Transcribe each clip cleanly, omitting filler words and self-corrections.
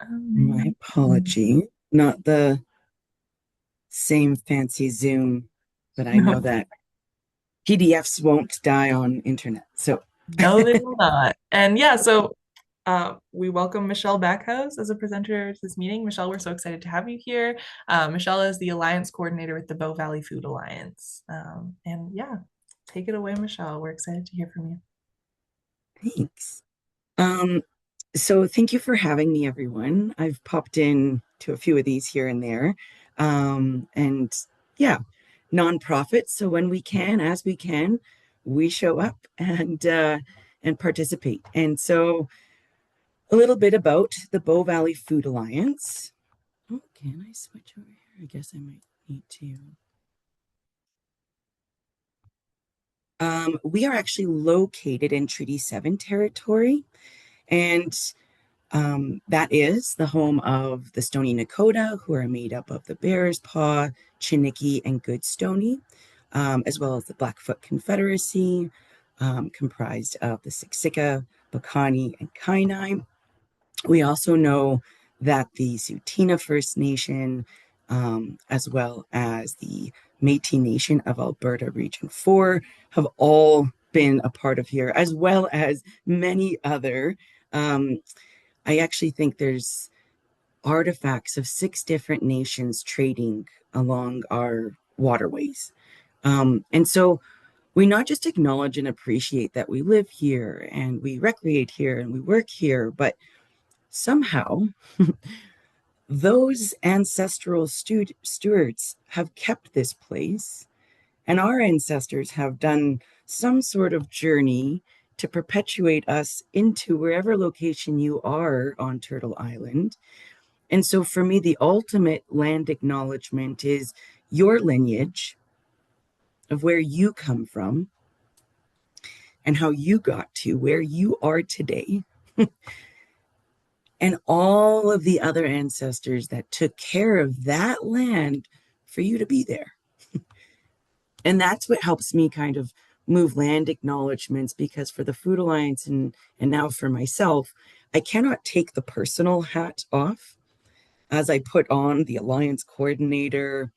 My apology. Not the same fancy Zoom, but I know No, that PDFs won't die on internet. So, no, they will not. And yeah, so we welcome Michelle Backhouse as a presenter to this meeting. Michelle, we're so excited to have you here. Michelle is the Alliance Coordinator with the Bow Valley Food Alliance. And yeah, take it away, Michelle. We're excited to hear from you. thanks. Um, so thank you for having me, everyone. I've popped in to a few of these here and there. And yeah, nonprofit. So when we can, as we can, we show up and participate. And so a little bit about the Bow Valley Food Alliance. Oh, can I switch over here? I guess I might need to. We are actually located in Treaty 7 territory, and that is the home of the Stoney Nakoda, who are made up of the Bears Paw, Chiniki, and Good Stoney, as well as the Blackfoot Confederacy, comprised of the Siksika, Bacani, and Kainai. We also know that the Tsuut'ina First Nation, as well as the Métis Nation of Alberta Region 4, have all been a part of here, as well as many other. Um, I actually think there's artifacts of 6 different nations trading along our waterways. And so we not just acknowledge and appreciate that we live here and we recreate here and we work here, but somehow those ancestral stewards have kept this place, and our ancestors have done some sort of journey to perpetuate us into wherever location you are on Turtle Island. And so for me, the ultimate land acknowledgement is your lineage of where you come from and how you got to where you are today, and all of the other ancestors that took care of that land for you to be there. And that's what helps me kind of move land acknowledgements, because for the Food Alliance and now for myself, I cannot take the personal hat off as I put on the Alliance coordinator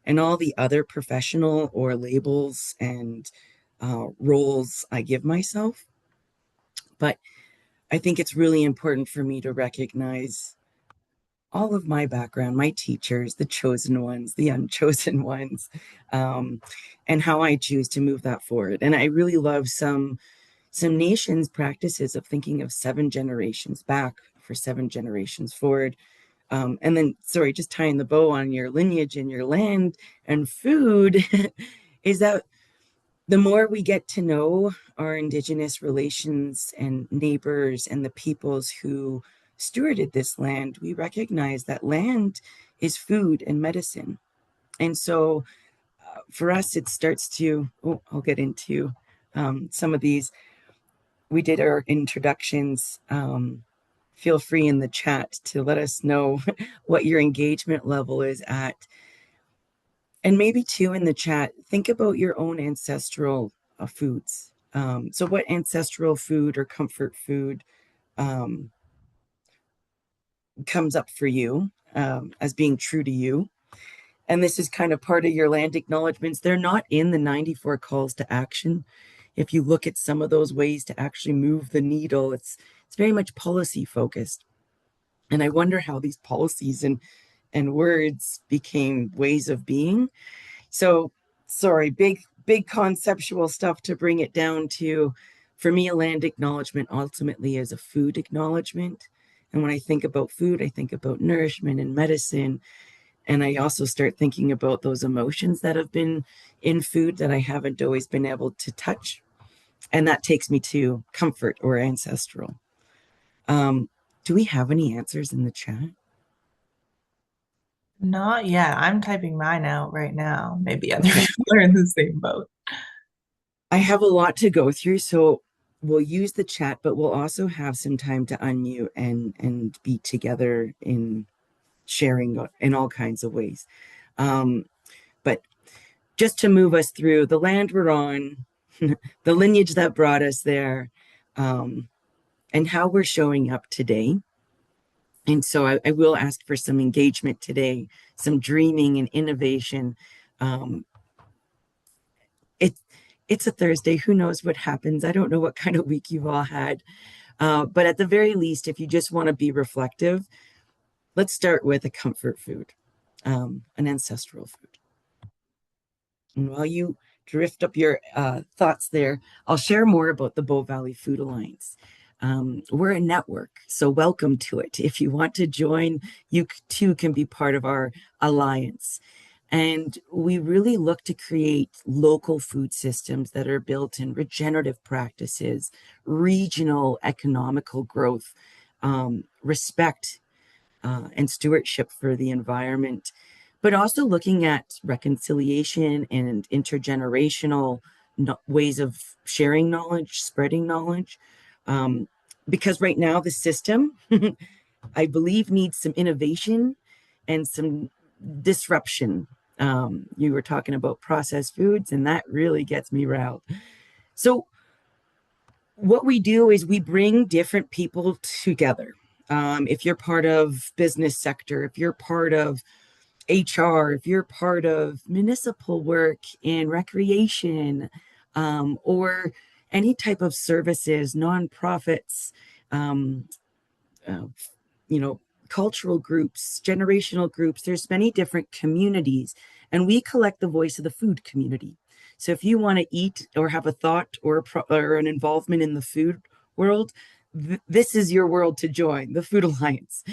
and all the other professional or labels and roles I give myself. But I think it's really important for me to recognize all of my background, my teachers, the chosen ones, the unchosen ones, um, and how I choose to move that forward. And I really love some nations' practices of thinking of 7 generations back for 7 generations forward. And then, sorry, just tying the bow on your lineage and your land and food is that the more we get to know our Indigenous relations and neighbors and the peoples who stewarded this land, we recognize that land is food and medicine. And so for us, it starts to, oh, I'll get into some of these. We did our introductions. Feel free in the chat to let us know what your engagement level is at. And maybe too in the chat, think about your own ancestral foods. So, what ancestral food or comfort food um, comes up for you as being true to you? And this is kind of part of your land acknowledgements. They're not in the 94 calls to action. If you look at some of those ways to actually move the needle, it's very much policy focused. And I wonder how these policies and words became ways of being. So, sorry, big conceptual stuff to bring it down to. For me, a land acknowledgement ultimately is a food acknowledgement. And when I think about food, I think about nourishment and medicine. And I also start thinking about those emotions that have been in food that I haven't always been able to touch. And that takes me to comfort or ancestral. Um, do we have any answers in the chat? Not yet. I'm typing mine out right now. Maybe other Okay. people are in the same boat. I have a lot to go through, so we'll use the chat, but we'll also have some time to unmute and be together in sharing in all kinds of ways. Um, but just to move us through the land we're on, the lineage that brought us there, um, and how we're showing up today. And so I will ask for some engagement today, some dreaming and innovation. Um, it, it's a Thursday. Who knows what happens? I don't know what kind of week you've all had. But at the very least, if you just want to be reflective, let's start with a comfort food, an ancestral food. And while you drift up your thoughts there, I'll share more about the Bow Valley Food Alliance. We're a network, so welcome to it. If you want to join, you too can be part of our alliance. And we really look to create local food systems that are built in regenerative practices, regional economical growth, respect and stewardship for the environment, but also looking at reconciliation and intergenerational ways of sharing knowledge, spreading knowledge. Um, because right now, the system, I believe, needs some innovation and some disruption. You were talking about processed foods, and that really gets me riled. So, what we do is we bring different people together. If you're part of business sector, if you're part of HR, if you're part of municipal work and recreation, or any type of services, nonprofits, um, uh, you know, cultural groups, generational groups, there's many different communities, and we collect the voice of the food community. So if you want to eat or have a thought or an involvement in the food world, this is your world to join, the Food Alliance.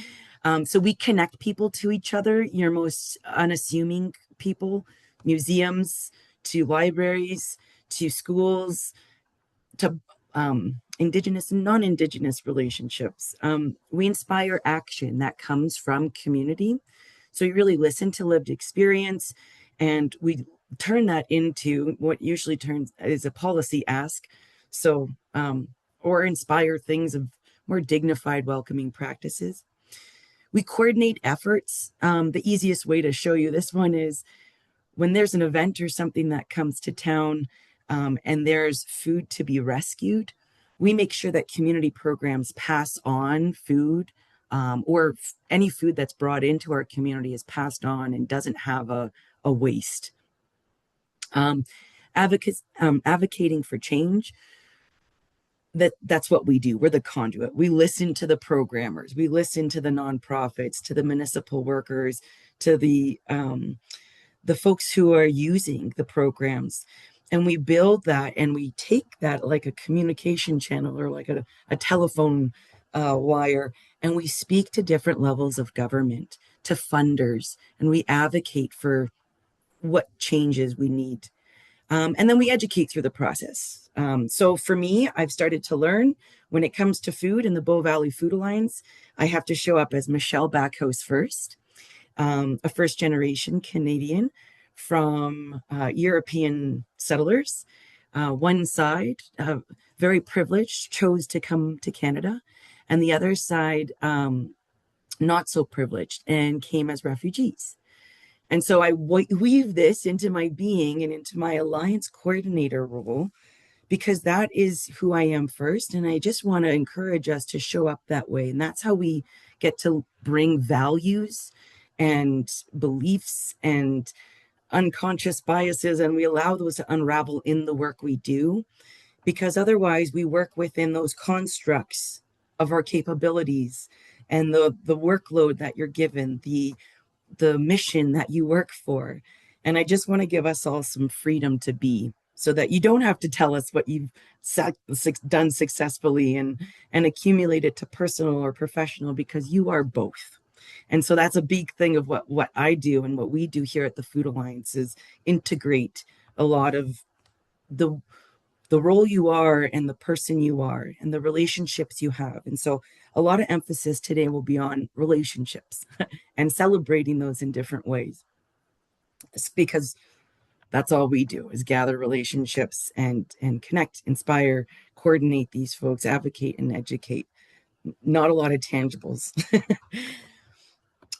So we connect people to each other, your most unassuming people, museums, to libraries, to schools, to Indigenous and non Indigenous relationships. We inspire action that comes from community. So we really listen to lived experience, and we turn that into what usually turns is a policy ask. So, or inspire things of more dignified, welcoming practices. We coordinate efforts. The easiest way to show you this one is when there's an event or something that comes to town, and there's food to be rescued, we make sure that community programs pass on food, or any food that's brought into our community is passed on and doesn't have a waste. Um, advocating for change, that's what we do. We're the conduit. We listen to the programmers, we listen to the nonprofits, to the municipal workers, to the folks who are using the programs, and we build that, and we take that like a communication channel or like a telephone wire, and we speak to different levels of government, to funders, and we advocate for what changes we need, and then we educate through the process. So for me, I've started to learn when it comes to food in the Bow Valley Food Alliance, I have to show up as Michelle Backhouse first, a first generation Canadian from European settlers. One side, very privileged, chose to come to Canada, and the other side, not so privileged and came as refugees. And so I weave this into my being and into my alliance coordinator role because that is who I am first. And I just want to encourage us to show up that way. And that's how we get to bring values and beliefs and unconscious biases, and we allow those to unravel in the work we do, because otherwise we work within those constructs of our capabilities and the workload that you're given, the mission that you work for. And I just want to give us all some freedom to be, so that you don't have to tell us what you've done successfully and accumulate it to personal or professional, because you are both. And so that's a big thing of what I do and what we do here at the Food Alliance is integrate a lot of the the role you are and the person you are and the relationships you have. And so a lot of emphasis today will be on relationships and celebrating those in different ways. It's because that's all we do is gather relationships and connect, inspire, coordinate these folks, advocate and educate. Not a lot of tangibles.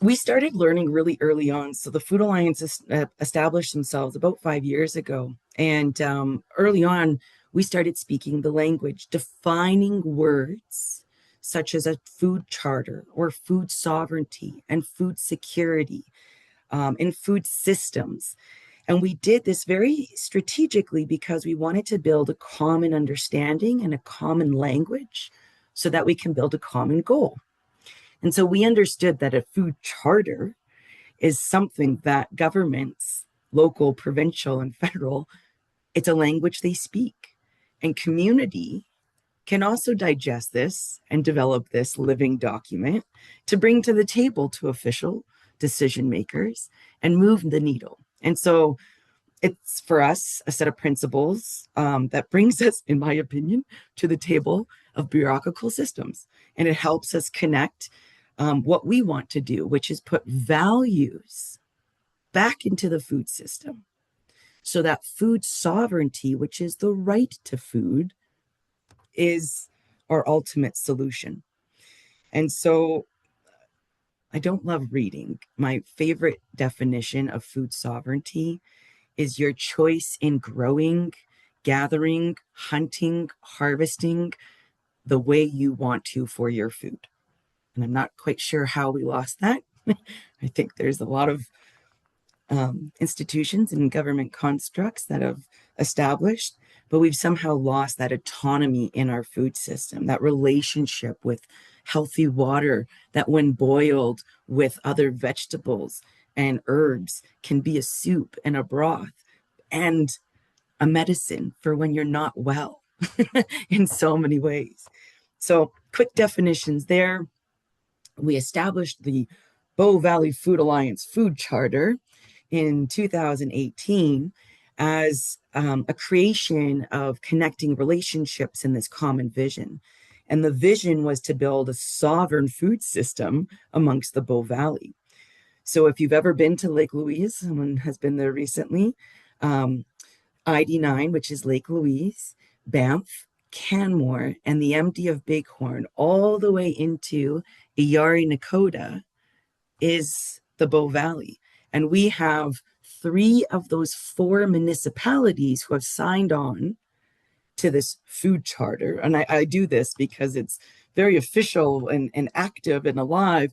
We started learning really early on. So the Food Alliance established themselves about 5 years ago. And early on, we started speaking the language, defining words such as a food charter or food sovereignty and food security, and food systems. And we did this very strategically because we wanted to build a common understanding and a common language so that we can build a common goal. And so we understood that a food charter is something that governments, local, provincial, and federal, it's a language they speak. And community can also digest this and develop this living document to bring to the table to official decision makers and move the needle. And so it's for us a set of principles that brings us, in my opinion, to the table of bureaucratic systems. And it helps us connect what we want to do, which is put values back into the food system so that food sovereignty, which is the right to food, is our ultimate solution. And so I don't love reading. My favorite definition of food sovereignty is your choice in growing, gathering, hunting, harvesting the way you want to for your food. And I'm not quite sure how we lost that. I think there's a lot of institutions and government constructs that have established, but we've somehow lost that autonomy in our food system, that relationship with healthy water that, when boiled with other vegetables and herbs, can be a soup and a broth and a medicine for when you're not well in so many ways. So, quick definitions there. We established the Bow Valley Food Alliance Food Charter in 2018 as a creation of connecting relationships in this common vision. And the vision was to build a sovereign food system amongst the Bow Valley. So if you've ever been to Lake Louise, someone has been there recently, ID9, which is Lake Louise, Banff, Canmore, and the MD of Bighorn, all the way into Iyari Nakota, is the Bow Valley. And we have 3 of those 4 municipalities who have signed on to this food charter. And I do this because it's very official and active and alive,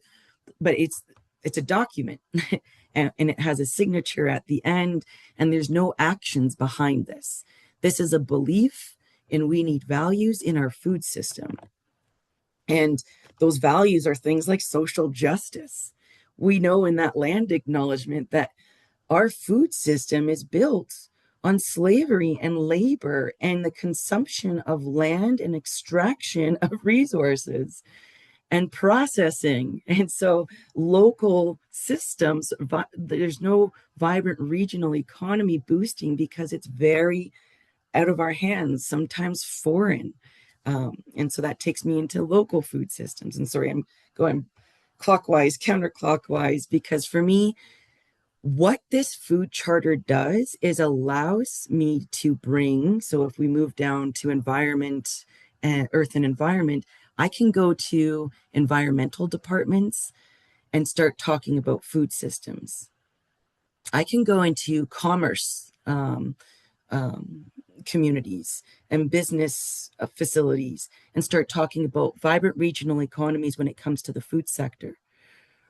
but it's a document and it has a signature at the end, and there's no actions behind this. This is a belief in we need values in our food system. And those values are things like social justice. We know in that land acknowledgement that our food system is built on slavery and labor and the consumption of land and extraction of resources and processing. And so local systems, there's no vibrant regional economy boosting because it's very out of our hands, sometimes foreign. And so that takes me into local food systems. And sorry, I'm going clockwise, counterclockwise, because for me, what this food charter does is allows me to bring, so if we move down to environment and earth and environment, I can go to environmental departments and start talking about food systems. I can go into commerce communities and business facilities and start talking about vibrant regional economies when it comes to the food sector.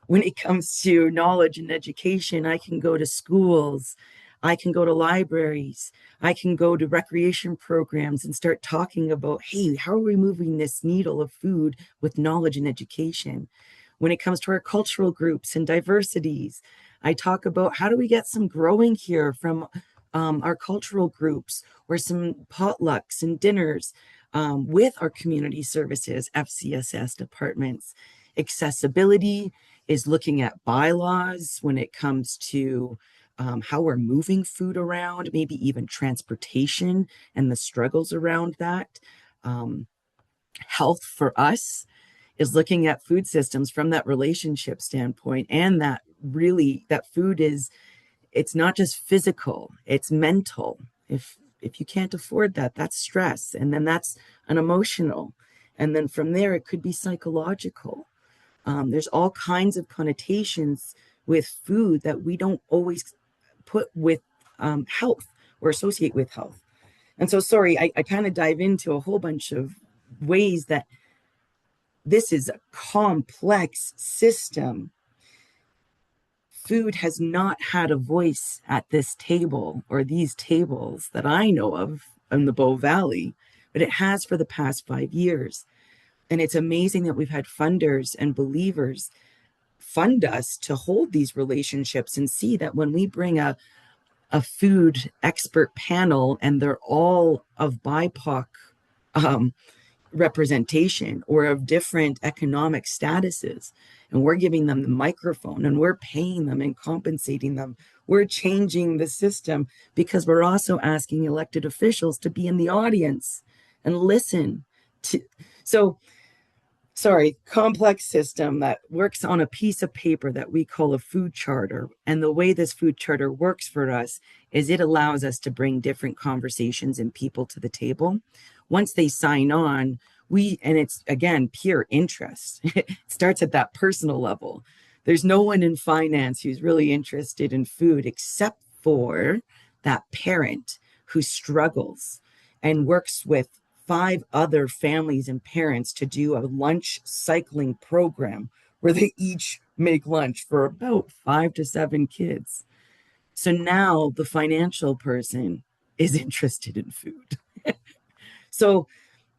When it comes to knowledge and education, I can go to schools, I can go to libraries, I can go to recreation programs and start talking about, hey, how are we moving this needle of food with knowledge and education? When it comes to our cultural groups and diversities, I talk about how do we get some growing here from our cultural groups, or some potlucks and dinners with our community services, FCSS departments. Accessibility is looking at bylaws when it comes to how we're moving food around, maybe even transportation and the struggles around that. Health for us is looking at food systems from that relationship standpoint, and that really that food is, it's not just physical, it's mental. If you can't afford that, that's stress, and then that's an emotional, and then from there it could be psychological. There's all kinds of connotations with food that we don't always put with health or associate with health. And so, sorry, I kind of dive into a whole bunch of ways that this is a complex system. Food has not had a voice at this table or these tables that I know of in the Bow Valley, but it has for the past 5 years. And it's amazing that we've had funders and believers fund us to hold these relationships and see that when we bring a food expert panel and they're all of BIPOC um, representation or of different economic statuses, and we're giving them the microphone and we're paying them and compensating them, we're changing the system because we're also asking elected officials to be in the audience and listen to. So complex system that works on a piece of paper that we call a food charter. And the way this food charter works for us is it allows us to bring different conversations and people to the table. Once they sign on, and it's again, pure interest. It starts at that personal level. There's no one in finance who's really interested in food except for that parent who struggles and works with 5 other families and parents to do a lunch cycling program where they each make lunch for about 5 to 7 kids. So now the financial person is interested in food. So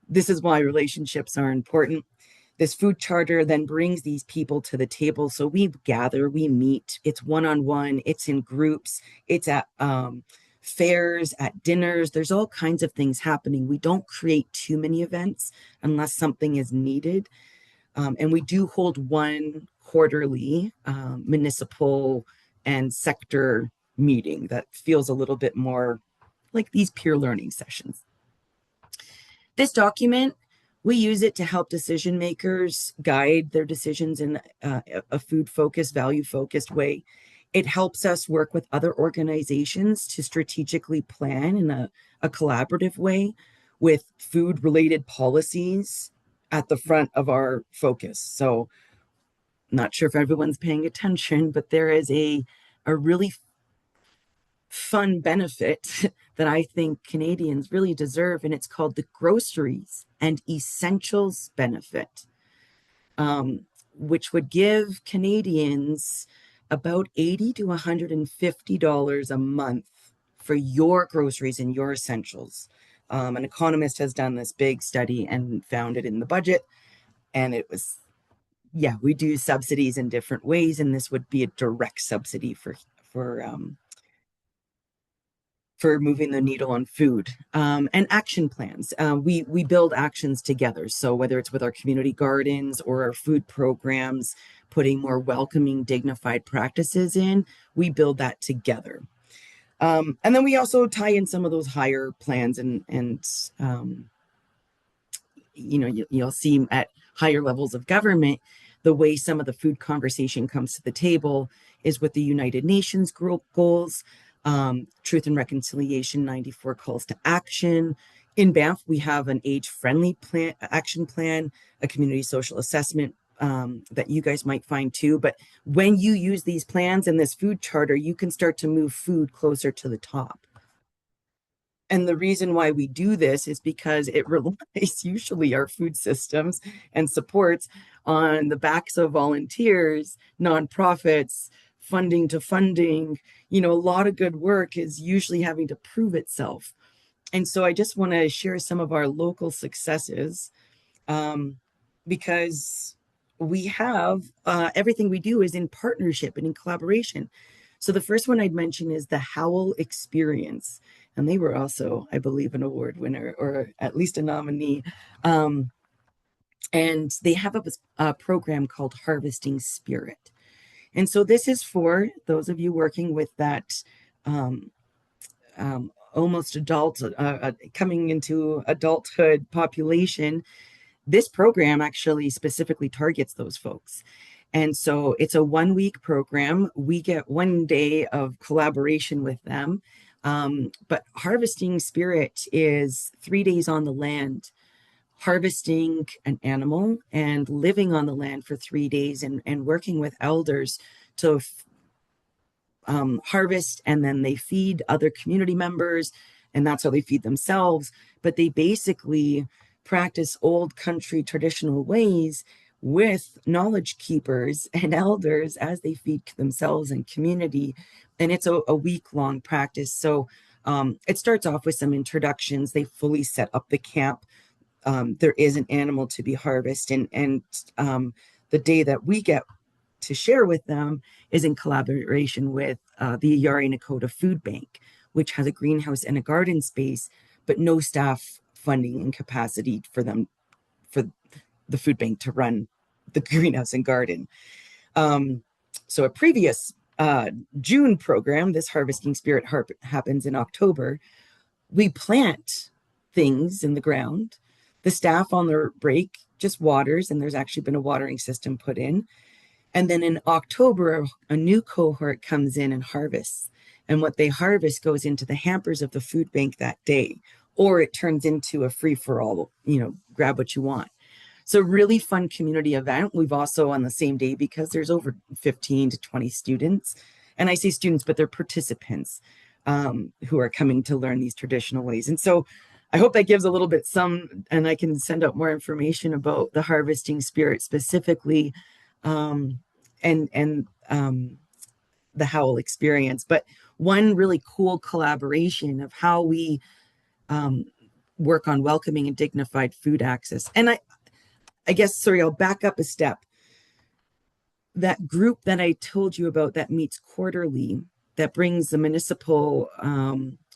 this is why relationships are important. This food charter then brings these people to the table. So we gather, we meet, it's one-on-one, it's in groups, it's at fairs, at dinners. There's all kinds of things happening. We don't create too many events unless something is needed. And we do hold one quarterly municipal and sector meeting that feels a little bit more like these peer learning sessions. This document, we use it to help decision makers guide their decisions in a food-focused, value-focused way. It helps us work with other organizations to strategically plan in a collaborative way with food-related policies at the front of our focus. So not sure if everyone's paying attention, but there is a really fun benefit that I think Canadians really deserve, and it's called the Groceries and Essentials benefit, which would give Canadians about $80 to $150 a month for your groceries and your essentials. An economist has done this big study and found it in the budget, and it was, yeah, we do subsidies in different ways, and this would be a direct subsidy for moving the needle on food. And action plans. We build actions together. So whether it's with our community gardens or our food programs, putting more welcoming, dignified practices in, we build that together. And then we also tie in some of those higher plans and you'll see at higher levels of government, the way some of the food conversation comes to the table is with the United Nations goals, Truth and Reconciliation 94 calls to action. In Banff, we have an age-friendly action plan, a community social assessment that you guys might find too. But when you use these plans and this food charter, you can start to move food closer to the top. And the reason why we do this is because it relies usually our food systems and supports on the backs of volunteers, nonprofits, funding to funding. A lot of good work is usually having to prove itself. And so I just want to share some of our local successes because we have everything we do is in partnership and in collaboration. So the first one I'd mention is the Howl Experience. And they were also, I believe, an award winner or at least a nominee. And they have a program called Harvesting Spirit. And so this is for those of you working with that almost adult, coming into adulthood population. This program actually specifically targets those folks. And so it's a 1-week program. We get 1 day of collaboration with them. But Harvesting Spirit is 3 days on the land, harvesting an animal and living on the land for 3 days and working with elders to harvest, and then they feed other community members, and that's how they feed themselves. But they basically practice old country traditional ways with knowledge keepers and elders as they feed themselves and community. And it's a week-long practice. So it starts off with some introductions. They fully set up the camp. There is an animal to be harvested, and the day that we get to share with them is in collaboration with the Yari Nakota Food Bank, which has a greenhouse and a garden space, but no staff funding and capacity for them, for the food bank to run the greenhouse and garden. So a previous June program, this Harvesting Spirit happens in October. We plant things in the ground. The staff on their break just waters, and there's actually been a watering system put in. And then in October, a new cohort comes in and harvests. And what they harvest goes into the hampers of the food bank that day, or it turns into a free for all, grab what you want. So really fun community event. We've also on the same day, because there's over 15 to 20 students, and I say students, but they're participants who are coming to learn these traditional ways. And so I hope that gives a little bit and I can send out more information about the Harvesting Spirit specifically, and the Howl experience. But one really cool collaboration of how we work on welcoming and dignified food access. And I guess, sorry, I'll back up a step. That group that I told you about that meets quarterly, that brings the municipal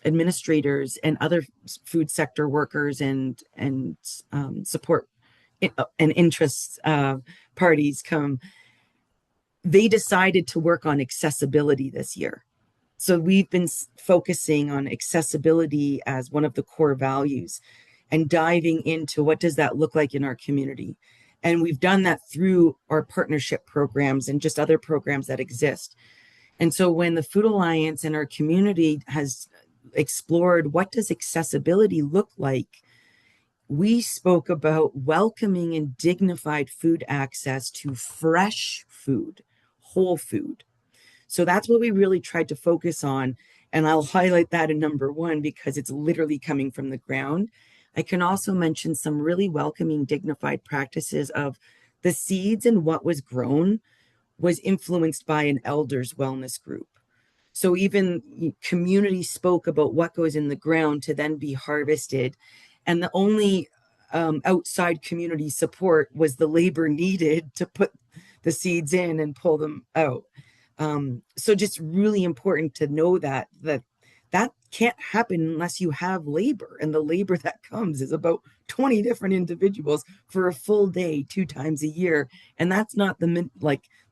administrators and other food sector workers and support and interest parties come, they decided to work on accessibility this year. So we've been focusing on accessibility as one of the core values and diving into what does that look like in our community. And we've done that through our partnership programs and just other programs that exist. And so when the Food Alliance and our community has explored what does accessibility look like, we spoke about welcoming and dignified food access to fresh food, whole food. So that's what we really tried to focus on. And I'll highlight that in number one because it's literally coming from the ground. I can also mention some really welcoming, dignified practices of the seeds and what was grown was influenced by an elders wellness group. So even community spoke about what goes in the ground to then be harvested. And the only outside community support was the labor needed to put the seeds in and pull them out. So just really important to know that can't happen unless you have labor. And the labor that comes is about 20 different individuals for a full day, 2 times a year. And that's not the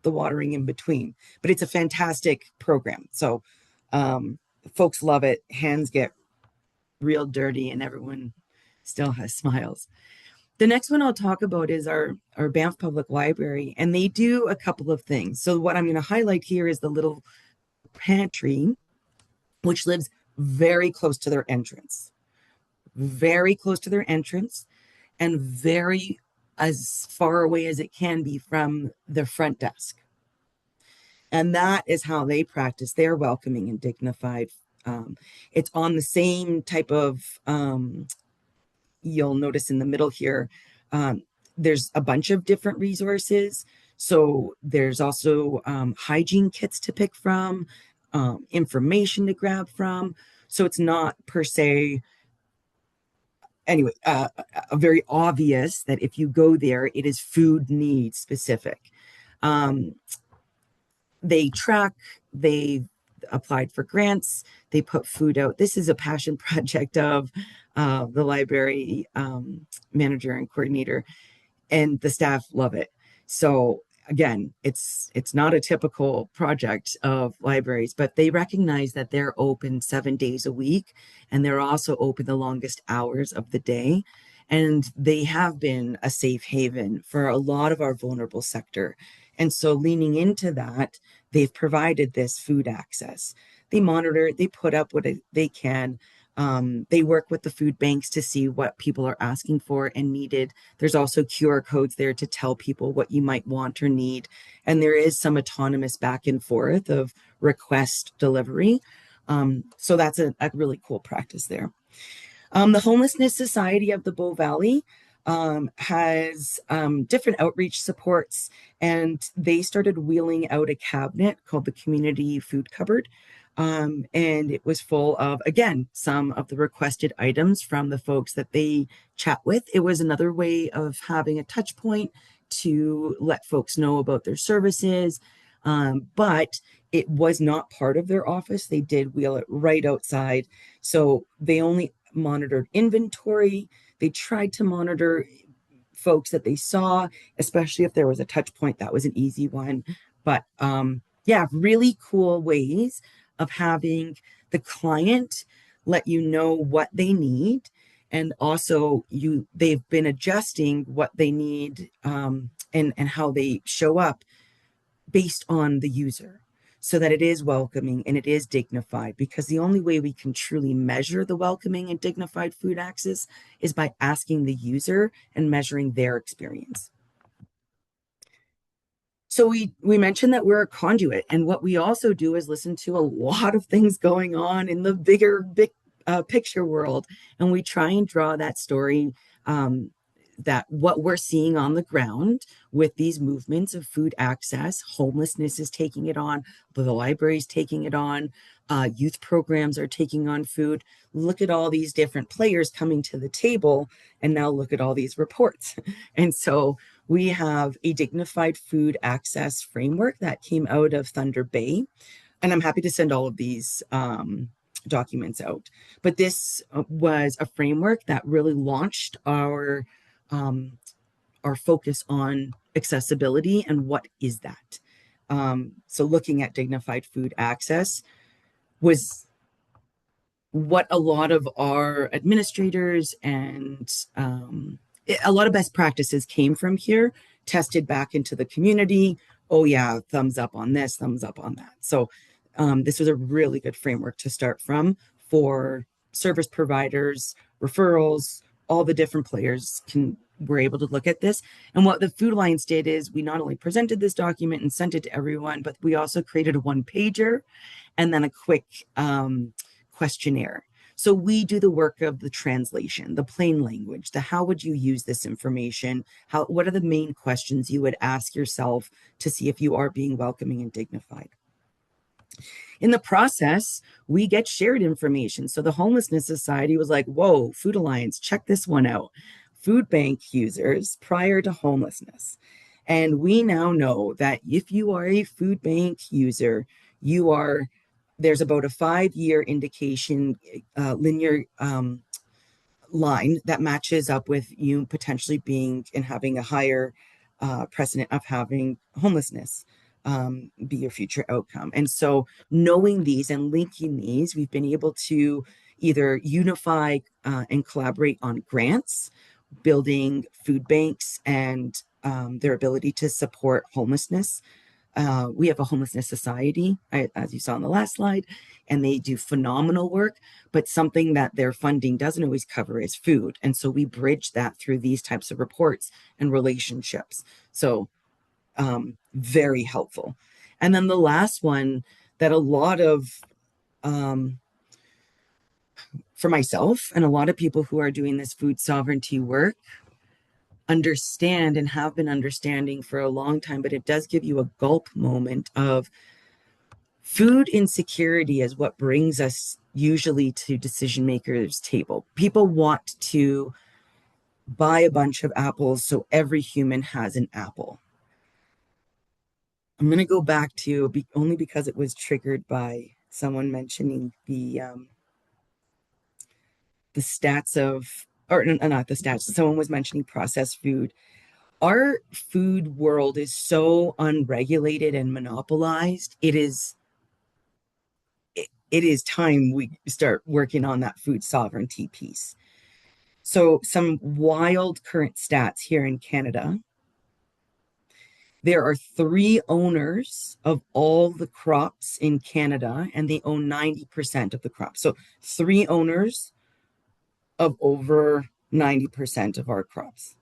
watering in between, but it's a fantastic program. So folks love it. Hands get real dirty and everyone still has smiles. The next one I'll talk about is our Banff Public Library, and they do a couple of things. So what I'm going to highlight here is the little pantry, which lives very close to their entrance, and very as far away as it can be from the front desk. And that is how they practice their welcoming and dignified. It's on the same type of, you'll notice in the middle here, there's a bunch of different resources. So there's also hygiene kits to pick from, information to grab from. So it's not per se, anyway, very obvious that if you go there, it is food needs specific. They track, they applied for grants, they put food out. This is a passion project of the library manager and coordinator, and the staff love it. So again, it's not a typical project of libraries, but they recognize that they're open 7 days a week, and they're also open the longest hours of the day. And they have been a safe haven for a lot of our vulnerable sector. And so leaning into that, they've provided this food access. They monitor it, they put up what they can. They work with the food banks to see what people are asking for and needed. There's also QR codes there to tell people what you might want or need. And there is some autonomous back and forth of request delivery. So that's a really cool practice there. The Homelessness Society of the Bow Valley, has different outreach supports, and they started wheeling out a cabinet called the Community Food Cupboard. And it was full of, again, some of the requested items from the folks that they chat with. It was another way of having a touch point to let folks know about their services. But it was not part of their office. They did wheel it right outside. So they only monitored inventory. They tried to monitor folks that they saw, especially if there was a touch point. That was an easy one. But yeah, really cool ways of having the client let you know what they need. And also they've been adjusting what they need, and how they show up based on the user, so that it is welcoming and it is dignified, because the only way we can truly measure the welcoming and dignified food access is by asking the user and measuring their experience. So we mentioned that we're a conduit, and what we also do is listen to a lot of things going on in the big picture world, and we try and draw that story, that what we're seeing on the ground with these movements of food access. Homelessness is taking it on, the library's taking it on, youth programs are taking on food. Look at all these different players coming to the table, and now look at all these reports. And so we have a dignified food access framework that came out of Thunder Bay, and I'm happy to send all of these documents out. But this was a framework that really launched um, our focus on accessibility and what is that. So looking at dignified food access was what a lot of our administrators and a lot of best practices came from here, tested back into the community. Oh, yeah, thumbs up on this, thumbs up on that. So this was a really good framework to start from for service providers, referrals, all the different players were able to look at this. And what the Food Alliance did is we not only presented this document and sent it to everyone, but we also created a one pager and then a quick questionnaire. So we do the work of the translation, the plain language, the how would you use this information? What are the main questions you would ask yourself to see if you are being welcoming and dignified? In the process, we get shared information. So the Homelessness Society was like, whoa, Food Alliance, check this one out. Food bank users prior to homelessness. And we now know that if you are a food bank user, there's about a 5-year indication, linear line that matches up with you potentially being and having a higher precedent of having homelessness be your future outcome. And so knowing these and linking these, we've been able to either unify and collaborate on grants, building food banks and their ability to support homelessness. We have a homelessness society, as you saw on the last slide, and they do phenomenal work. But something that their funding doesn't always cover is food. And so we bridge that through these types of reports and relationships. So very helpful. And then the last one that a lot of, for myself and a lot of people who are doing this food sovereignty work, understand and have been understanding for a long time, but it does give you a gulp moment of food insecurity is what brings us usually to decision makers' table. People want to buy a bunch of apples so every human has an apple. I'm going to go back to only because it was triggered by someone mentioning the stats of, or no, not the stats. Someone was mentioning processed food. Our food world is so unregulated and monopolized. It is time we start working on that food sovereignty piece. So some wild current stats here in Canada. There are 3 owners of all the crops in Canada, and they own 90% of the crops. So 3 owners of over 90% of our crops.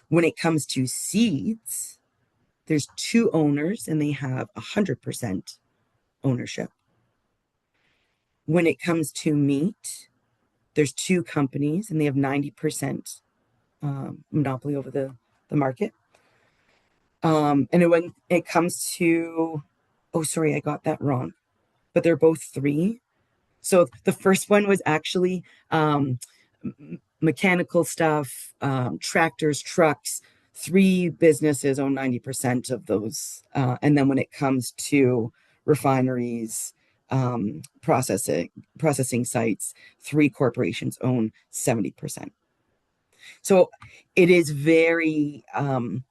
When it comes to seeds, there's 2 owners and they have 100% ownership. When it comes to meat, there's 2 companies and they have 90% monopoly over the market. And when it comes to, oh, sorry, I got that wrong, but they're both three. So the first one was actually mechanical stuff, tractors, trucks. Three businesses own 90% of those. And then when it comes to refineries, processing sites, three corporations own 70%. So it is very on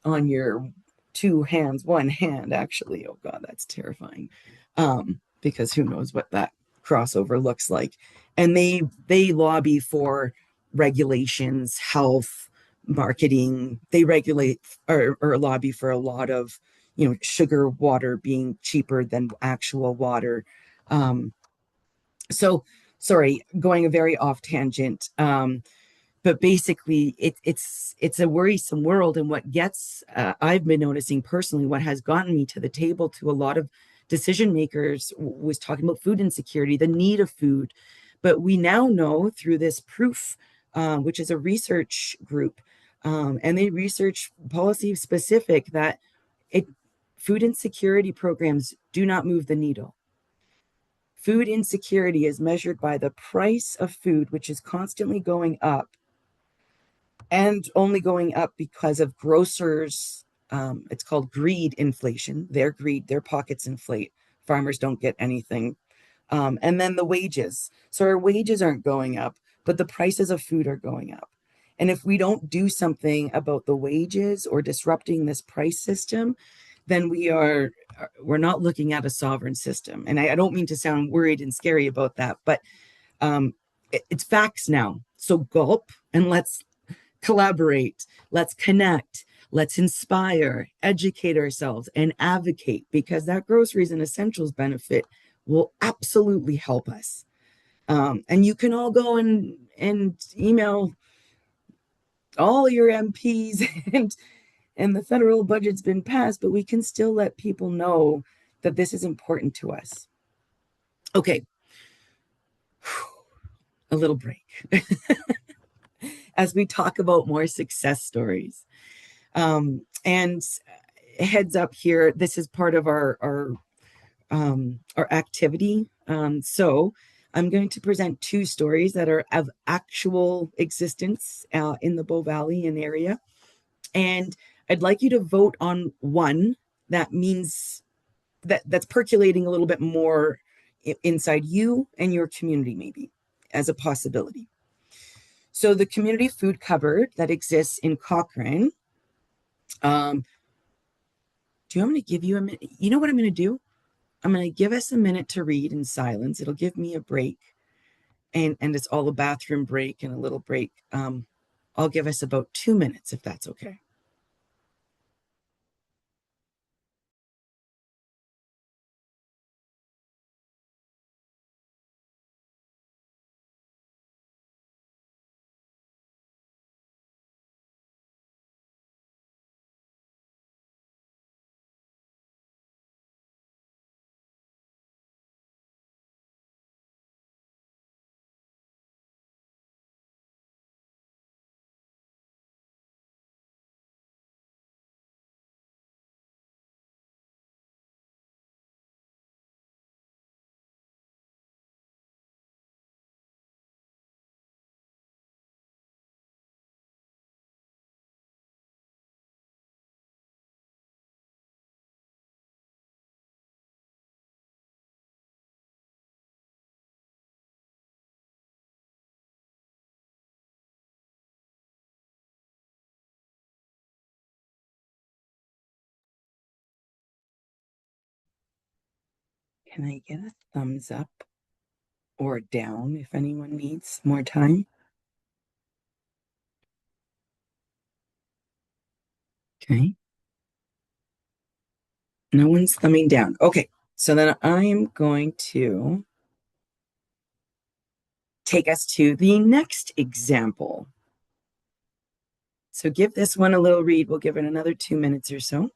your two hands, one hand, actually. Oh God, that's terrifying. Because who knows what that crossover looks like. And they lobby for regulations, health, marketing. They regulate or lobby for a lot of, sugar water being cheaper than actual water. So sorry, going a very off tangent. But basically it's a worrisome world, and what gets I've been noticing personally, what has gotten me to the table to a lot of decision makers was talking about food insecurity, the need of food. But we now know through this proof, which is a research group, and they research policy specific, that it food insecurity programs do not move the needle. Food insecurity is measured by the price of food, which is constantly going up, and only going up because of grocers. It's called greed inflation. Their greed, their pockets inflate. Farmers don't get anything. And then the wages. So our wages aren't going up, but the prices of food are going up. And if we don't do something about the wages or disrupting this price system, then we're not looking at a sovereign system. And I don't mean to sound worried and scary about that, but it's facts now. So gulp and let's collaborate, let's connect, let's inspire, educate ourselves, and advocate, because that groceries and essentials benefit will absolutely help us. And you can all go and email all your MPs and the federal budget's been passed, but we can still let people know that this is important to us. Okay, a little break as we talk about more success stories. And heads up here, this is part of our activity. So I'm going to present two stories that are of actual existence in the Bow Valley and area. And I'd like you to vote on one that means that's percolating a little bit more inside you and your community, maybe as a possibility. So the community food cupboard that exists in Cochrane. Do you want me to give you a minute? You know what I'm going to do? I'm going to give us a minute to read in silence. It'll give me a break, and it's all a bathroom break and a little break. I'll give us about 2 minutes if that's okay. Can I get a thumbs up or down if anyone needs more time? Okay. No one's thumbing down. Okay. So then I'm going to take us to the next example. So give this one a little read. We'll give it another 2 minutes or so.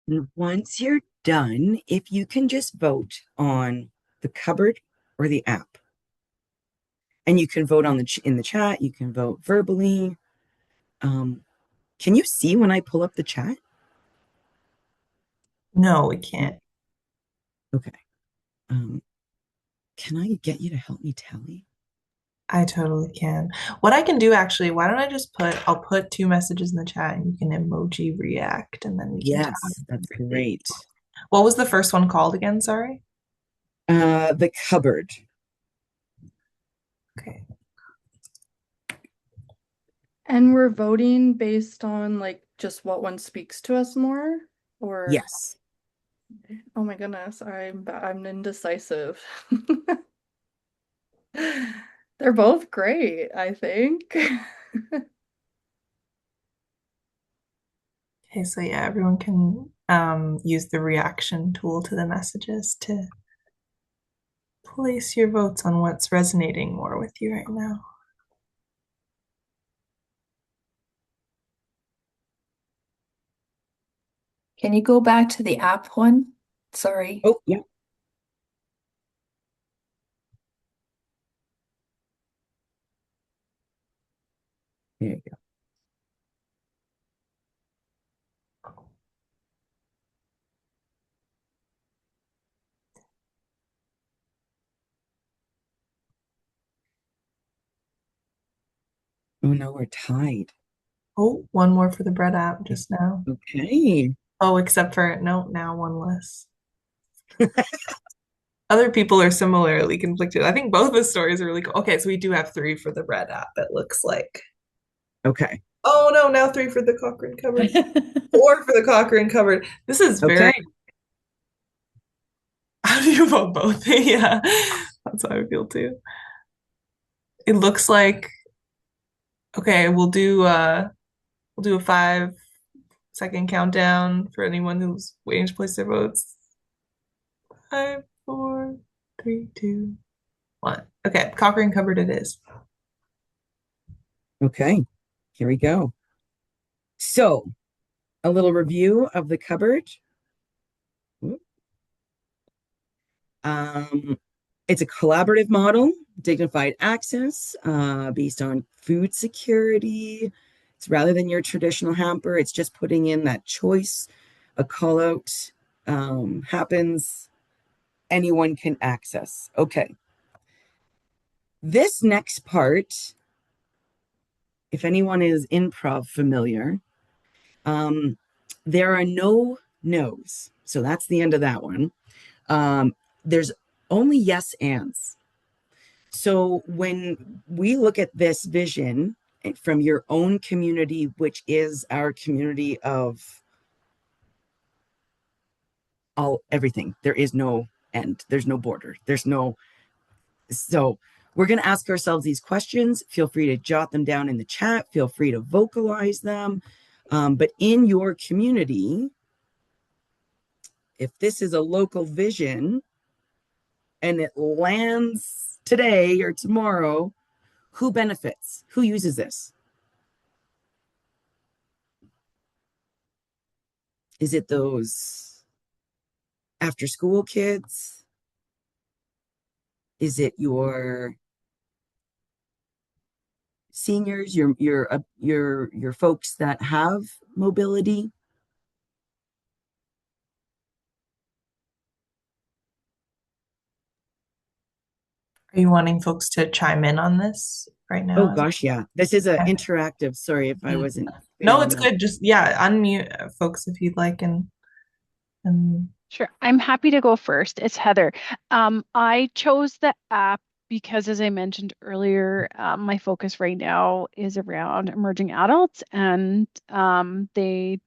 And once you're done, if you can just vote on the cupboard or the app, and you can vote on in the chat, you can vote verbally. Um, can you see when I pull up the chat? No, we can't. Okay. Um, can I get you to help me tally? I totally can. What I can do actually, why don't I just I'll put two messages in the chat and you can emoji react and then we can talk. Yes, that's great. What was the first one called again? Sorry. The cupboard. Okay. And we're voting based on like just what one speaks to us more, or Yes. oh my goodness, I'm indecisive. They're both great, I think. Okay, so yeah, everyone can use the reaction tool to the messages to place your votes on what's resonating more with you right now. Can you go back to the app one? Sorry. Oh, yeah. There you go. Oh no, we're tied. Oh, one more for the bread app just now. Okay. Oh, except for no, now one less. Other people are similarly conflicted. I think both the stories are really cool. Okay, so we do have three for the bread app, it looks like. Okay. Oh no, now three for the Cochrane cupboard. Four for the Cochrane cupboard. This is very. Okay. How do you vote both? Yeah, that's how I feel too. It looks like okay, we'll do a 5 second countdown for anyone who's waiting to place their votes. Five, four, three, two, one. Okay, Cochrane cupboard it is. Okay. Here we go. So, a little review of the cupboard. Um, it's a collaborative model, dignified access, based on food security. It's rather than your traditional hamper, it's just putting in that choice. A call out happens, anyone can access. Okay. This next part, if anyone is improv familiar, um, there are no no's. So that's the end of that one. There's only yes ands. So when we look at this vision from your own community, which is our community of all everything, there is no end, there's no border, there's no. So we're going to ask ourselves these questions. Feel free to jot them down in the chat. Feel free to vocalize them. But in your community, if this is a local vision and it lands today or tomorrow, who benefits? Who uses this? Is it those after school kids? Is it your seniors, your folks that have mobility? Are you wanting folks to chime in on this right Oh now? gosh, yeah. This is a Okay. interactive. Sorry if I Mhm. wasn't clear No, on it's that. good. Just yeah, unmute folks if you'd like and Sure. I'm happy to go first. It's Heather. I chose the app because, as I mentioned earlier, my focus right now is around emerging adults, and they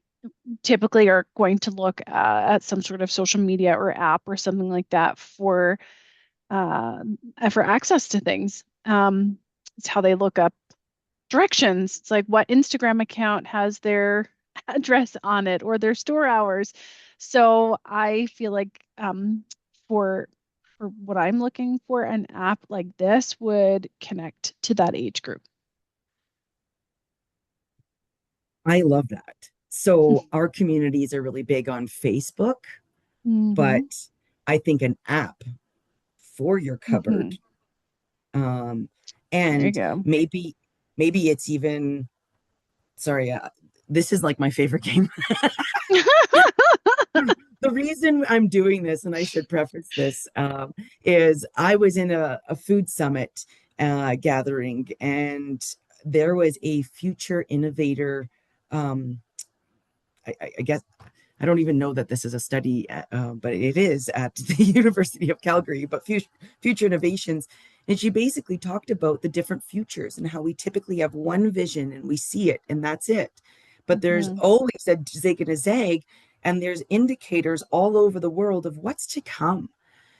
typically are going to look at some sort of social media or app or something like that uh, for access to things. It's how they look up directions. It's like what Instagram account has their address on it or their store hours. So I feel like for for what I'm looking for, an app like this would connect to that age group. I love that. So our communities are really big on Facebook, Mm-hmm. but I think an app for your Mm-hmm. cupboard, um, There you and go. maybe it's even sorry, this is like my favorite game. The reason I'm doing this, and I should preface this, is I was in a food summit gathering, and there was a future innovator. Um, I guess I don't even know that this is a study, but it is at the University of Calgary, but future innovations. And she basically talked about the different futures and how we typically have one vision and we see it and that's it. But there's Mm-hmm. always a zig and a zag, and there's indicators all over the world of what's to come.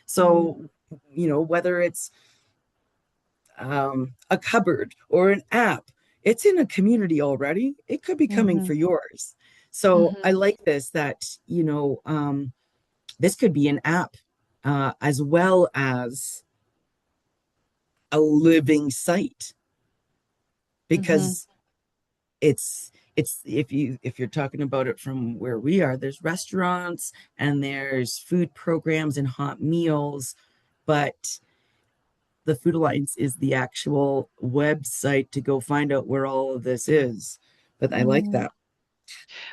So, whether it's a cupboard or an app. It's in a community already. It could be coming Mm-hmm. for yours. So I Mm-hmm. like this that, this could be an app as well as a living site Mm-hmm. because it's if you're talking about it from where we are, there's restaurants and there's food programs and hot meals, but the Food Alliance is the actual website to go find out where all of this is. But I like Mm-hmm. that.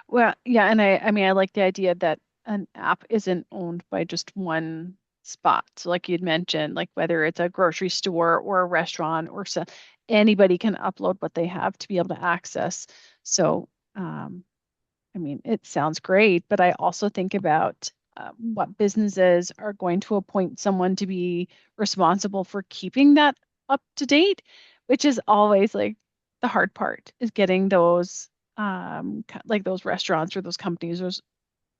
Well, yeah, and I mean I like the idea that an app isn't owned by just one spot. So like you'd mentioned, like whether it's a grocery store or a restaurant or so, anybody can upload what they have to be able to access. So I mean, it sounds great, but I also think about what businesses are going to appoint someone to be responsible for keeping that up to date, which is always like the hard part is getting those like those restaurants or those companies, those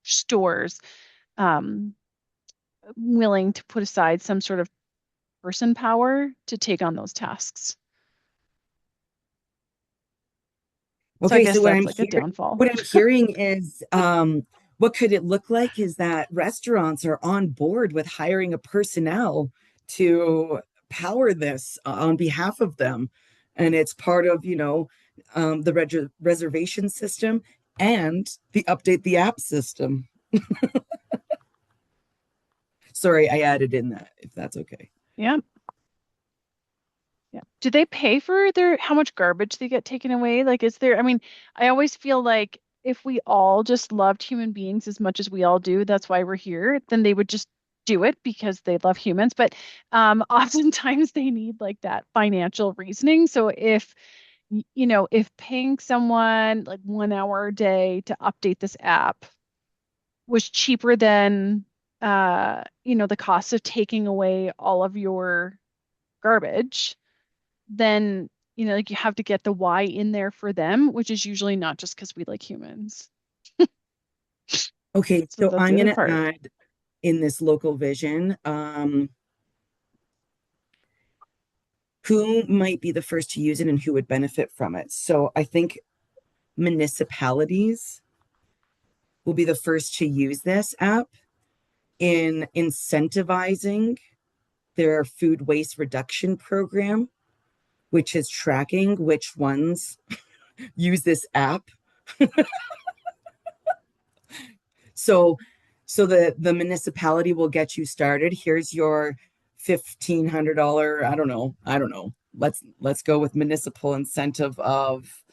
stores um, willing to put aside some sort of person power to take on those tasks. So I Okay, guess so that's like a downfall. what I'm hearing is what could it look like is that restaurants are on board with hiring a personnel to power this on behalf of them. And it's part of, the reservation system and the update the app system. Sorry, I added in that, if that's okay. Yeah. Yeah. Do they pay for their how much garbage they get taken away? Like, is there, I mean, I always feel like if we all just loved human beings as much as we all do, that's why we're here, then they would just do it because they love humans. But oftentimes they need like that financial reasoning. So if, if paying someone like 1 hour a day to update this app was cheaper than, the cost of taking away all of your garbage then like you have to get the why in there for them, which is usually not just because we like humans. Okay, So so that's I'm the other going to part. add in this local vision, who might be the first to use it and who would benefit from it. So I think municipalities will be the first to use this app in incentivizing their food waste reduction program, which is tracking which ones use this app. So the municipality will get you started. Here's your $1,500, I don't know. Let's go with municipal incentive of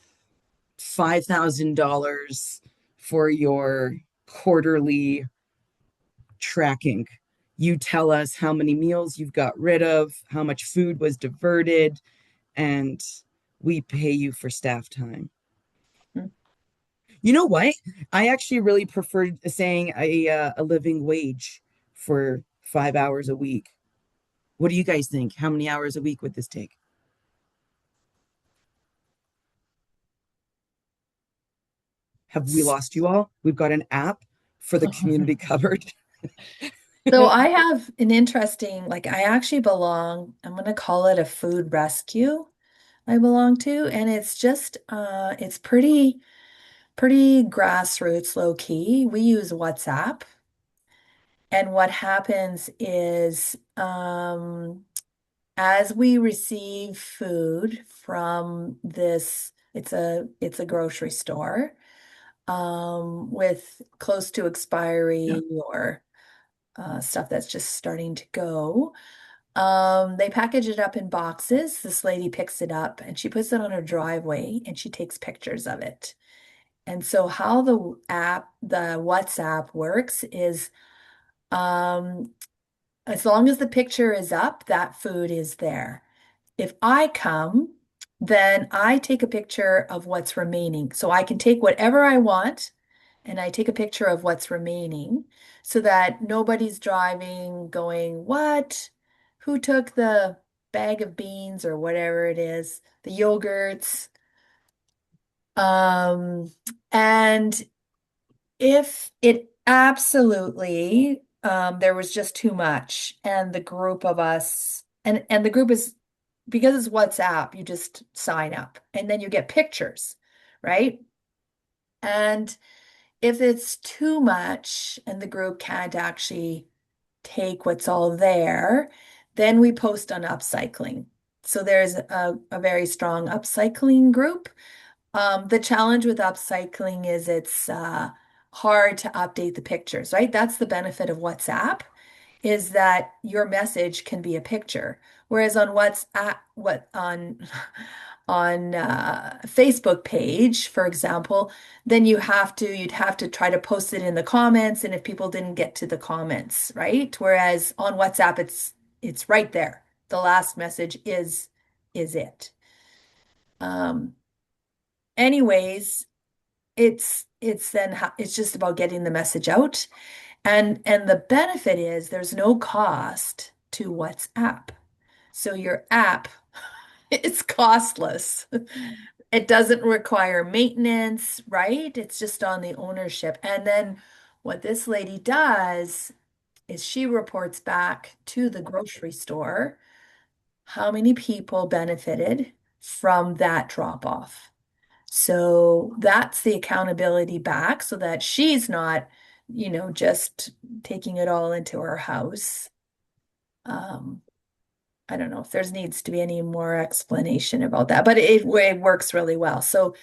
$5,000 for your quarterly tracking. You tell us how many meals you've got rid of, how much food was diverted, and we pay you for staff time. Hmm. You know what? I actually really prefer saying a living wage for 5 hours a week. What do you guys think? How many hours a week would this take? Have we lost you all? We've got an app for the community cupboard. So I have an interesting, like I actually belong, I'm gonna call it a food rescue I belong to, and it's just it's pretty grassroots low key. We use WhatsApp. And what happens is as we receive food from this, it's a grocery store. with close to expiry or stuff that's just starting to go. They package it up in boxes. This lady picks it up and she puts it on her driveway and she takes pictures of it. And so how the WhatsApp works is as long as the picture is up, that food is there. If I come, then I take a picture of what's remaining. So I can take whatever I want and I take a picture of what's remaining so that nobody's driving going, what? Who took the bag of beans or whatever it is, the yogurts? Um, and if it absolutely there was just too much and the group of us and the group is because it's WhatsApp, you just sign up and then you get pictures, right? And if it's too much and the group can't actually take what's all there, then we post on upcycling. So there's a very strong upcycling group. The challenge with upcycling is it's hard to update the pictures, right? That's the benefit of WhatsApp, is that your message can be a picture. Whereas on WhatsApp, what on Facebook page, for example, then you'd have to try to post it in the comments, and if people didn't get to the comments, right? Whereas on WhatsApp, it's right there. The last message is it. Um, anyways, it's just about getting the message out. And the benefit is there's no cost to WhatsApp. So your app, it's costless. It doesn't require maintenance, right? It's just on the ownership. And then what this lady does is she reports back to the grocery store how many people benefited from that drop off. So that's the accountability back so that she's not, just taking it all into her house. Um, I don't know if there's needs to be any more explanation about that, but it works really well. So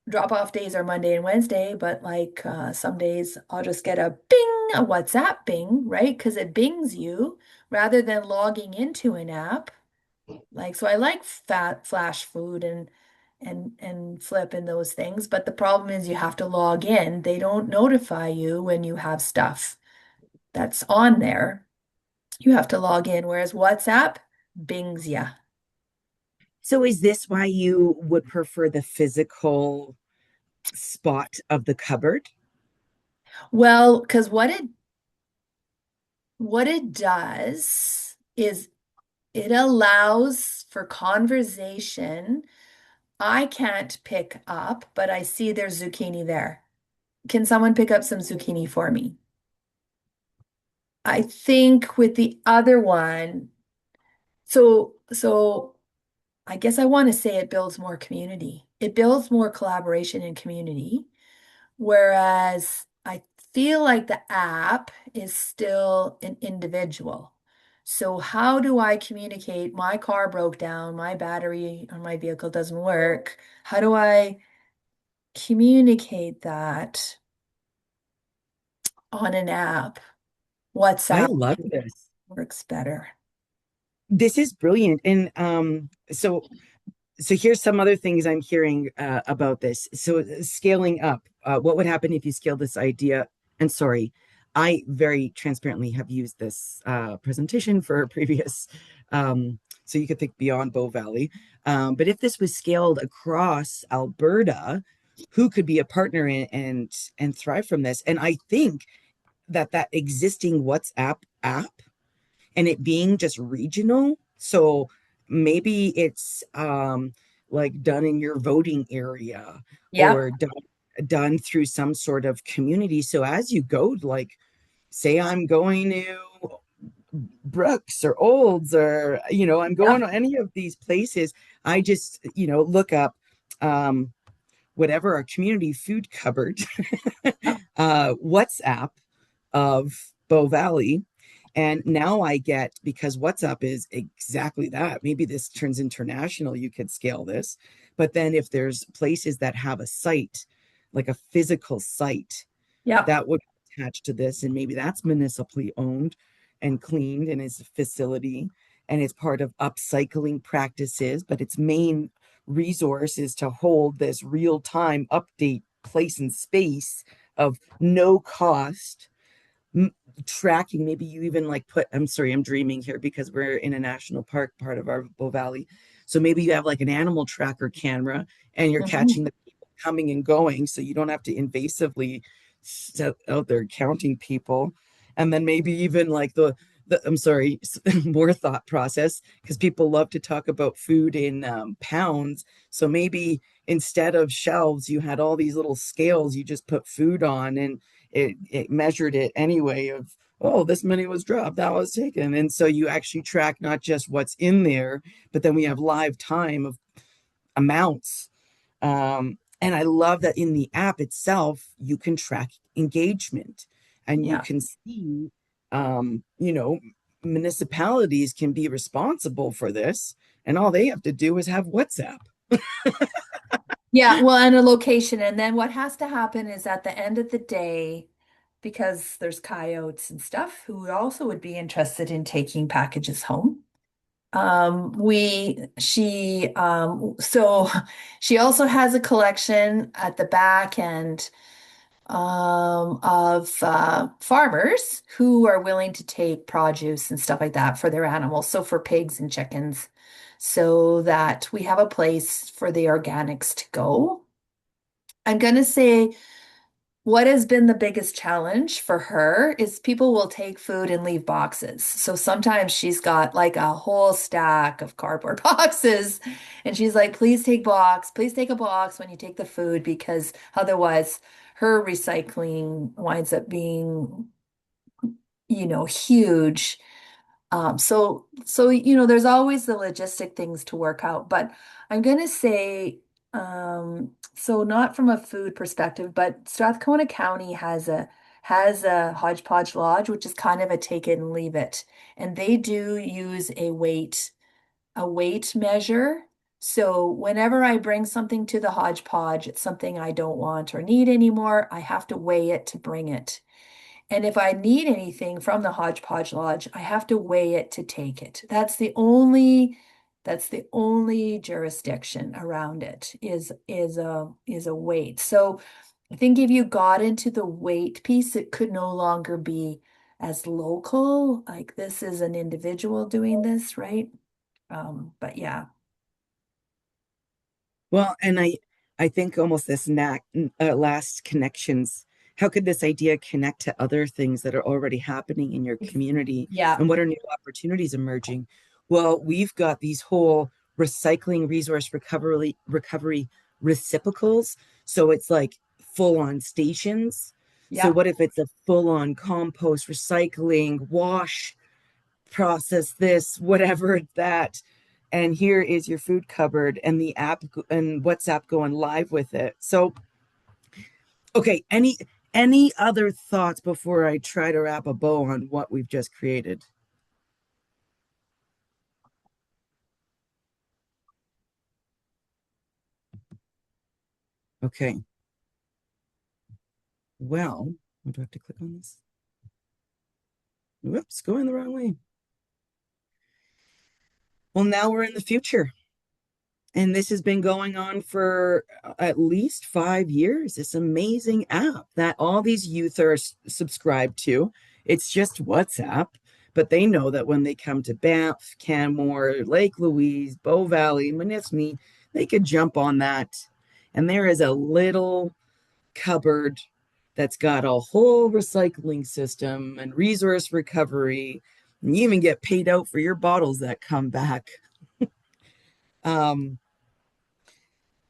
drop off days are Monday and Wednesday, but like some days I'll just get a bing, a WhatsApp bing, right? Because it bings you rather than logging into an app. Like, so I like flash food and flip and those things, but the problem is you have to log in. They don't notify you when you have stuff that's on there. You have to log in, whereas WhatsApp bings ya. So is this why you would prefer the physical spot of the cupboard? Well, because what it does is it allows for conversation. I can't pick up, but I see there's zucchini there. Can someone pick up some zucchini for me? I think with the other one, so I guess I want to say it builds more community. It builds more collaboration and community. Whereas I feel like the app is still an individual. So how do I communicate? My car broke down, my battery on my vehicle doesn't work. How do I communicate that on an app? I WhatsApp love this. works better. This is brilliant. And so here's some other things I'm hearing about this. So scaling up, what would happen if you scale this idea? And sorry, I very transparently have used this presentation for a previous, so you could think beyond Bow Valley. But if this was scaled across Alberta, who could be a partner and thrive from this? And I think that existing WhatsApp app and it being just regional, so maybe it's like done in your voting area Yep. or done through some sort of community. So as you go, like say I'm going to Brooks or Olds or I'm going Yep. to any of these places, I just look up whatever our community food cupboard Yep. WhatsApp of Bow Valley. And now I get, because WhatsApp is exactly that. Maybe this turns international, you could scale this. But then if there's places that have a site like a physical site Yeah. that would attach to this, and maybe that's municipally owned and cleaned and is a facility and it's part of upcycling practices, but its main resource is to hold this real-time update place and space of no cost tracking. Maybe you even like put, I'm sorry, I'm dreaming here because we're in a national park part of our Bow Valley, so maybe you have like an animal tracker camera and you're catching the people coming and going, so you don't have to invasively set out there counting people. And then maybe even like the I'm sorry, more thought process, because people love to talk about food in pounds. So maybe instead of shelves, you had all these little scales you just put food on, and it measured it anyway of, oh, this many was dropped, that was taken. And so you actually track not just what's in there, but then we have live time of amounts. And I love that in the app itself, you can track engagement and you Yeah. can see, you know, municipalities can be responsible for this, and all they have to do is have WhatsApp. Yeah, well, and a location. And then what has to happen is at the end of the day, because there's coyotes and stuff who also would be interested in taking packages home. So she also has a collection at the back end of farmers who are willing to take produce and stuff like that for their animals. So for pigs and chickens, so that we have a place for the organics to go. I'm going to say what has been the biggest challenge for her is people will take food and leave boxes. So sometimes she's got like a whole stack of cardboard boxes, and she's like, please take a box when you take the food, because otherwise her recycling winds up being, huge. There's always the logistic things to work out, but I'm gonna say, so not from a food perspective, but Strathcona County has a hodgepodge lodge, which is kind of a take it and leave it, and they do use a weight measure. So whenever I bring something to the hodgepodge, it's something I don't want or need anymore, I have to weigh it to bring it. And if I need anything from the Hodgepodge Lodge, I have to weigh it to take it. That's the only jurisdiction around it is a weight. So I think if you got into the weight piece, it could no longer be as local. Like this is an individual doing this, right? But yeah. Well, and I think almost this last connections. How could this idea connect to other things that are already happening in your community, Yeah. and what are new opportunities emerging? Well, we've got these whole recycling resource recovery reciprocals. So it's like full on stations. So Yeah. what if it's a full on compost, recycling, wash, process this, whatever that, and here is your food cupboard and the app and WhatsApp going live with it. So, okay, any other thoughts before I try to wrap a bow on what we've just created? Okay. Well, do I have to click on this? Whoops, going the wrong way. Well, now we're in the future. And this has been going on for at least 5 years. This amazing app that all these youth are subscribed to. It's just WhatsApp, but they know that when they come to Banff, Canmore, Lake Louise, Bow Valley, Minisni, they could jump on that. And there is a little cupboard that's got a whole recycling system and resource recovery. And you even get paid out for your bottles that come back. Um,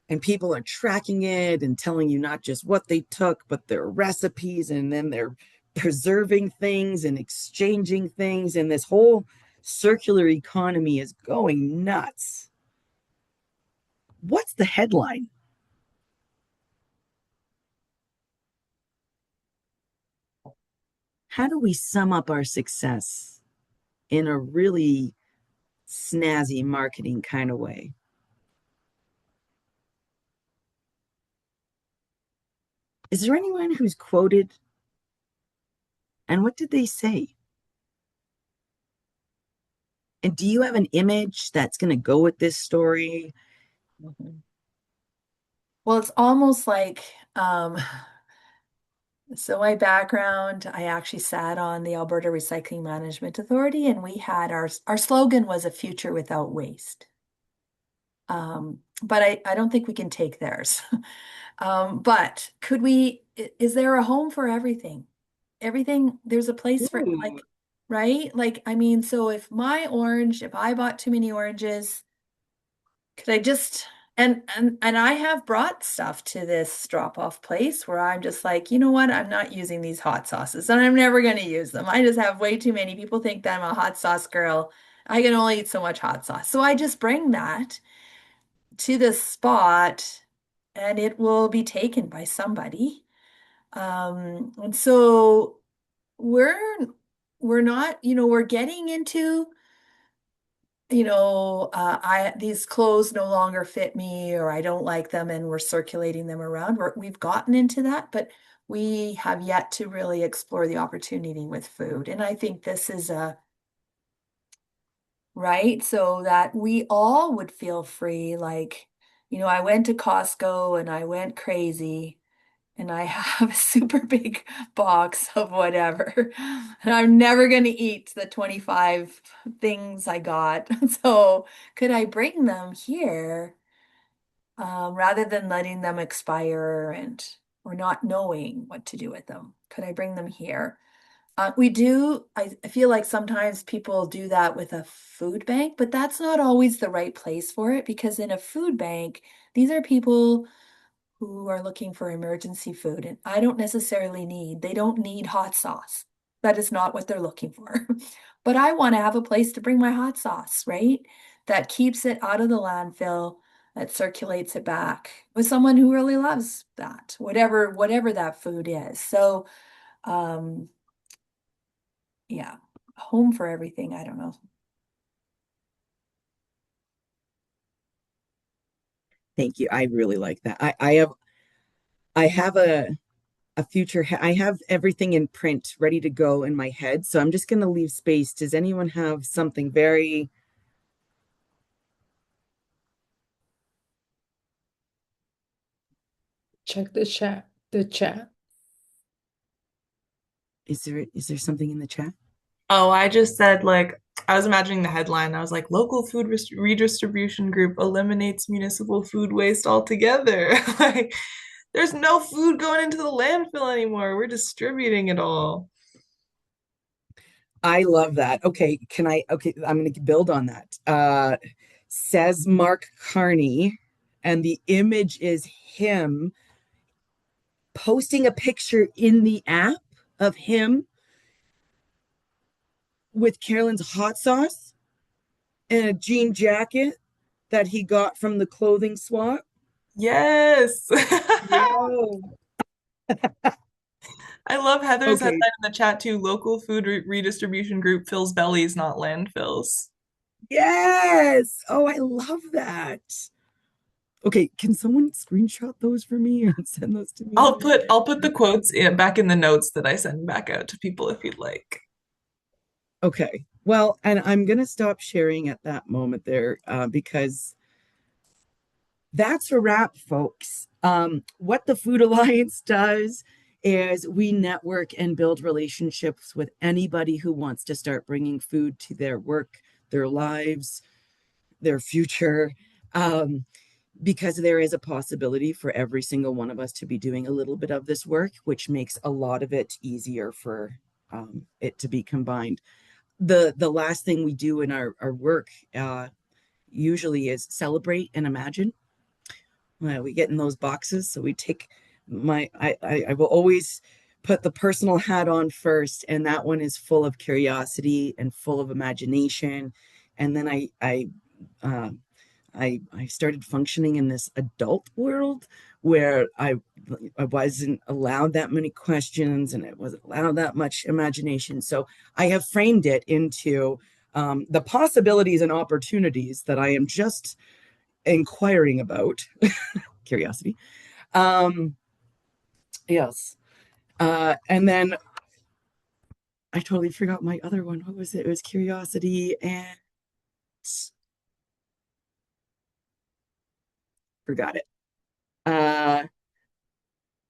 and people are tracking it and telling you not just what they took, but their recipes, and then they're preserving things and exchanging things, and this whole circular economy is going nuts. What's the headline? How do we sum up our success in a really snazzy marketing kind of way? Is there anyone who's quoted, and what did they say? And do you have an image that's going to go with this story? Mhm. Well, it's almost like, so my background, I actually sat on the Alberta Recycling Management Authority, and we had our slogan was a future without waste. But I don't think we can take theirs. But could we, is there a home for everything? Everything, there's a place for Ooh, like, right? Like, I mean, so if I bought too many oranges, could I just and I have brought stuff to this drop-off place where I'm just like, you know what? I'm not using these hot sauces and I'm never going to use them. I just have way too many. People think that I'm a hot sauce girl. I can only eat so much hot sauce. So I just bring that to this spot and it will be taken by somebody. And so we're we're not, we're getting into I these clothes no longer fit me or I don't like them and we're circulating them around. We've gotten into that, but we have yet to really explore the opportunity with food. And I think this is a right so that we all would feel free. Like, I went to Costco and I went crazy and I have a super big box of whatever. And I'm never going to eat the 25 things I got. So could I bring them here rather than letting them expire and or not knowing what to do with them? Could I bring them here? I feel like sometimes people do that with a food bank, but that's not always the right place for it because in a food bank, these are people who are looking for emergency food, and they don't need hot sauce. That is not what they're looking for. But I want to have a place to bring my hot sauce, right? That keeps it out of the landfill, that circulates it back with someone who really loves that, whatever that food is. So, um, yeah, home for everything. I don't know. thank you. I really like that. I have a future. I have everything in print ready to go in my head. So I'm just going to leave space. Does anyone have something very, Check the chat. The chat. is there something in the chat? Oh, I just said like I was imagining the headline. I was like, local food redistribution group eliminates municipal food waste altogether. Like, there's no food going into the landfill anymore. We're distributing it all. I love that. Okay, I'm going to build on that. Says Mark Carney, and the image is him posting a picture in the app of him with Carolyn's hot sauce and a jean jacket that he got from the clothing swap. Yes. Yo. I love Heather's Okay. headline in the chat too. Local food redistribution group fills bellies, not landfills. Yes. Oh, I love that. Okay, can someone screenshot those for me and send those to me? I'll put the quotes back in the notes that I send back out to people if you'd like. Okay. Well, and I'm going to stop sharing at that moment there because that's a wrap, folks. What the Food Alliance does is we network and build relationships with anybody who wants to start bringing food to their work, their lives, their future. Because there is a possibility for every single one of us to be doing a little bit of this work, which makes a lot of it easier for it to be combined. The last thing we do in our work usually is celebrate and imagine. We get in those boxes, so we take I will always put the personal hat on first, and that one is full of curiosity and full of imagination. And then uh, I started functioning in this adult world where I wasn't allowed that many questions and it wasn't allowed that much imagination. So I have framed it into the possibilities and opportunities that I am just inquiring about. Curiosity. Um, Yes. And then I totally forgot my other one. What was it? It was curiosity and forgot it. Uh,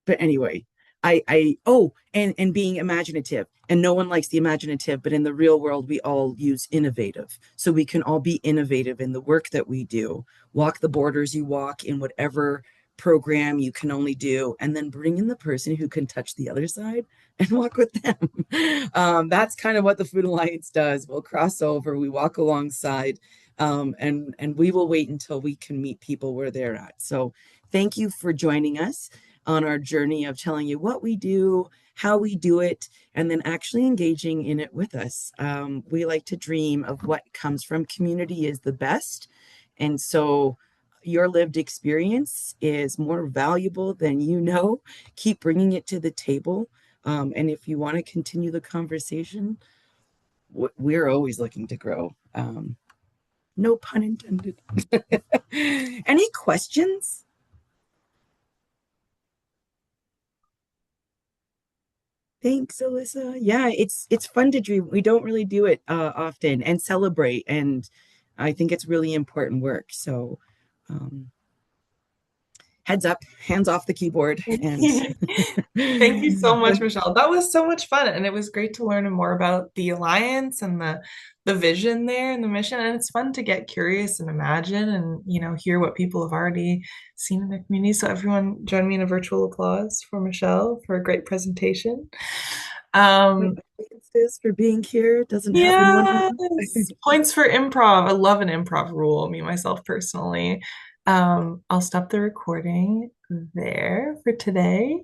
but anyway, and being imaginative. And no one likes the imaginative, but in the real world, we all use innovative. So we can all be innovative in the work that we do. Walk the borders you walk in whatever program you can only do, and then bring in the person who can touch the other side and walk with them. That's kind of what the Food Alliance does. We'll cross over, we walk alongside, and we will wait until we can meet people where they're at. So thank you for joining us on our journey of telling you what we do, how we do it, and then actually engaging in it with us. We like to dream of what comes from community is the best. And so your lived experience is more valuable than you know. Keep bringing it to the table. And if you want to continue the conversation, we're always looking to grow. No pun intended. Any questions? Thanks, Alyssa. Yeah, it's fun to dream. We don't really do it often and celebrate, and I think it's really important work. So, um, heads up, hands off the keyboard, and Thank you so much, Michelle. That was so much fun, and it was great to learn more about the Alliance and the vision there and the mission. And it's fun to get curious and imagine and hear what people have already seen in the community. So everyone join me in a virtual applause for Michelle for a great presentation. This for being here doesn't happen Yes, points for improv. I love an improv rule, me myself personally. I'll stop the recording there for today.